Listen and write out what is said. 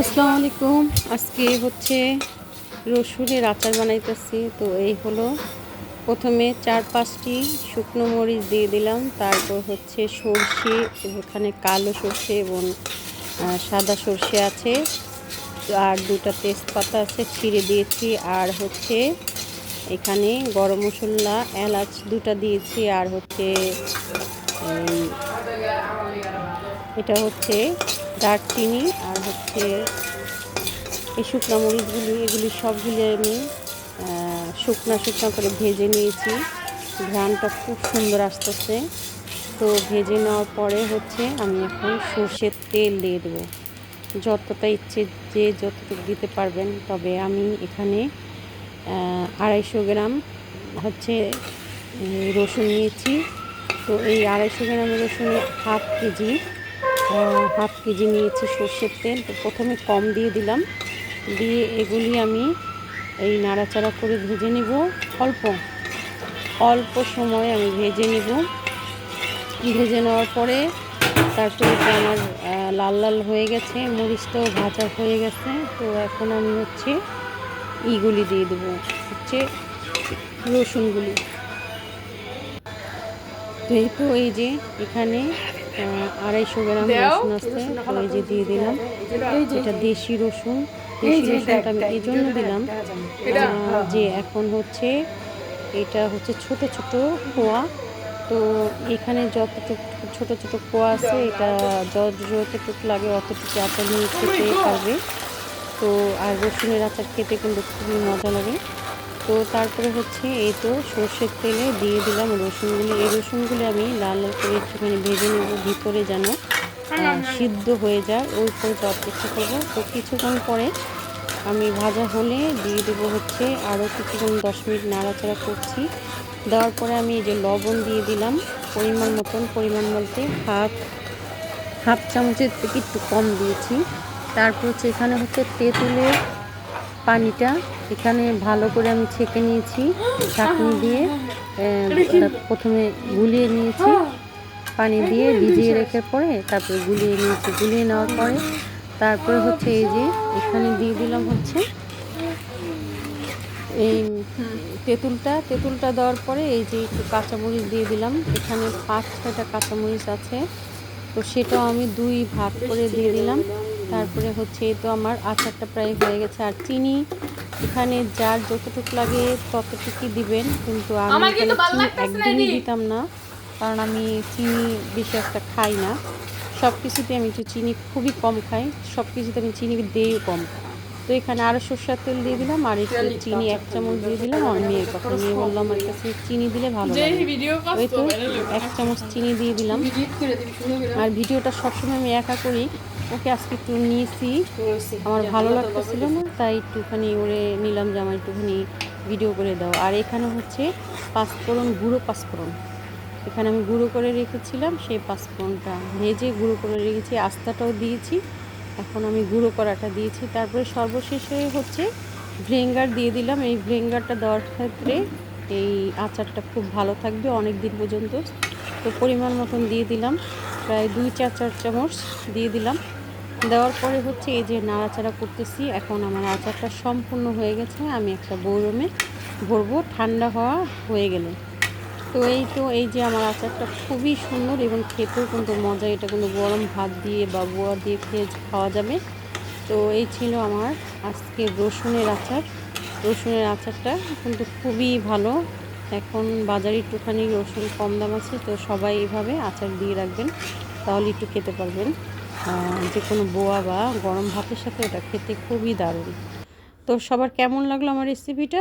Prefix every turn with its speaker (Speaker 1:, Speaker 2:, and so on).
Speaker 1: আসসালামু আলাইকুম। আজকে হচ্ছে রসুনের আচার বানাইতেছি। তো এই হলো, প্রথমে ৪-৫টি শুকনো মরিচ দিয়ে দিলাম, তারপর হচ্ছে সর্ষে, এখানে কালো সর্ষে এবং সাদা সর্ষে আছে, আর ২টা তেজপাতা আছে ছিঁড়ে দিয়েছি, আর হচ্ছে এখানে গরম মশলা এলাচ ২টা দিয়েছি, আর হচ্ছে এটা হচ্ছে দারচিনি, আর হচ্ছে এই শুকনো মরিচগুলি, এগুলি সবগুলি আমি শুকনো করে ভেজে নিয়েছি। ঘ্রাণটা খুব সুন্দর আসতেছে। তো ভেজে নেওয়ার পরে হচ্ছে আমি এখন সর্ষের তেল দিয়ে দেবো, যতটা ইচ্ছে যে যতটুকু দিতে পারবেন। তবে আমি এখানে ২৫০ গ্রাম হচ্ছে রসুন নিয়েছি। তো এই ২৫০ গ্রাম রসুনে হাফ কেজি নিয়েছি সর্ষের তেল। তো প্রথমে কম দিয়ে দিলাম, দিয়ে এগুলি আমি এই নাড়াচাড়া করে ভেজে নেব। অল্প অল্প সময় আমি ভেজে নেব। ভেজে নেওয়ার পরে তারপরে তো আমার লাল লাল হয়ে গেছে, মরিচটাও ভাজা হয়ে গেছে। তো এখন আমি হচ্ছে ইগুলি দিয়ে দেবো, হচ্ছে রসুনগুলি। তো এই যে এখানে ২৫০ গ্রাম রসুন আছে, তো এই যে দিয়ে দিলাম। এটা দেশি রসুন। দেশি রসুনটা আমি এই জন্য দিলাম যে এখন হচ্ছে এটা হচ্ছে ছোট ছোট কোয়া। তো এখানে যতটুকু ছোট ছোট কোয়া আছে, এটা যতটুকু লাগে অতটুকু আচার নিয়ে খেতে পারবে। তো আর রসুনের আচার খেতে কিন্তু খুবই মজা লাগে। তো তারপরে হচ্ছে এই তো সর্ষের তেলে দিয়ে দিলাম রসুনগুলি। এই রসুনগুলি আমি লাল লাল করে একটুখানি ভেজে নেব, ভিতরে যেন সিদ্ধ হয়ে যায়, ওই পর্যন্ত অপেক্ষা করবো। তো কিছুক্ষণ পরে আমি ভাজা হলে দিয়ে দেবো হচ্ছে আরও কিছুক্ষণ ১০ মিনিট নাড়াচাড়া করছি। দেওয়ার পরে আমি এই যে লবণ দিয়ে দিলাম পরিমাণ বলতে হাফ চামচের থেকে একটু কম দিয়েছি। তারপর হচ্ছে এখানে হচ্ছে তেঁতুলের পানিটা এখানে ভালো করে আমি ছেঁকে নিয়েছি ছাঁকনি দিয়ে। প্রথমে গুলিয়ে নিয়েছি, পানি দিয়ে ভিজিয়ে রেখে পরে তারপরে গুলিয়ে নিয়েছি। গুলিয়ে নেওয়ার পরে তারপরে হচ্ছে এই যে এখানে দিয়ে দিলাম হচ্ছে এই তেঁতুলটা দেওয়ার পরে এই যে একটু কাঁচামরিচ দিয়ে দিলাম। এখানে ৫-৬টা কাঁচামরিচ আছে, তো সেটাও আমি ২ ভাগ করে দিয়ে দিলাম। তারপরে হচ্ছে এই তো আমার আচারটা প্রায় হয়ে গেছে। আর চিনি এখানে যার যতটুকু লাগে ততটুকুই দিবেন, কিন্তু আমি এখানে চিনি একদমই দিতাম না, কারণ আমি চিনি বেশি একটা খাই না। সব কিছুতে আমি একটু চিনি খুবই কম খাই, সব কিছুতে আমি চিনি দিয়েও কম। তো এখানে আরও সরষের তেল দিয়ে দিলাম, আর একটু চিনি ১ চামচ দিয়ে দিলাম। আমার মেয়ের কথা, মেয়ে বললাম আমার কাছে চিনি দিলে ভালো লাগে। ওই তো ১ চামচ চিনি দিয়ে দিলাম। আর ভিডিওটা সবসময় আমি একা করি, ওকে আজকে একটু নিয়েছি, আমার ভালো লাগতেছিল না, তাই একটুখানি ওরে নিলাম যে আমার একটুখানি ভিডিও করে দাও। আর এখানে হচ্ছে গুঁড়ো পাঁচফোড়ন এখানে আমি গুঁড়ো করে রেখেছিলাম, সেই পাঁচফোড়নটা ভেজে গুঁড়ো করে রেখেছি, আস্তাটাও দিয়েছি। এখন আমি গুঁড়ো করাটা দিয়েছি। তারপরে সর্বশেষে হচ্ছে ভিনেগার দিয়ে দিলাম। এই ভিনেগারটা দেওয়ার ক্ষেত্রে এই আচারটা খুব ভালো থাকবে অনেক দিন পর্যন্ত। তো পরিমাণ মতন দিয়ে দিলাম, প্রায় ২-৪ চামচ দিয়ে দিলাম। দেওয়ার পরে হচ্ছে এই যে নাড়াচাড়া করতেছি। এখন আমার আচারটা সম্পূর্ণ হয়ে গেছে, আমি একটা বয়মে ভরবো ঠান্ডা হয়ে গেলে। তো এই যে আমার আচারটা খুবই সুন্দর এবং খেতেও কিন্তু মজা। এটা কিন্তু গরম ভাত দিয়ে বা বোয়া দিয়ে খাওয়া যাবে। তো এই ছিল আমার আজকে রসুনের আচারটা কিন্তু খুবই ভালো। এখন বাজারে একটুখানি রসুন কম দাম আছে, তো সবাই এইভাবে আচার দিয়ে রাখবেন, তাহলে একটু খেতে পারবেন। যে কোনো বোয়া বা গরম ভাতের সাথে এটা খেতে খুবই দারুণ। তো সবার কেমন লাগলো আমার রেসিপিটা?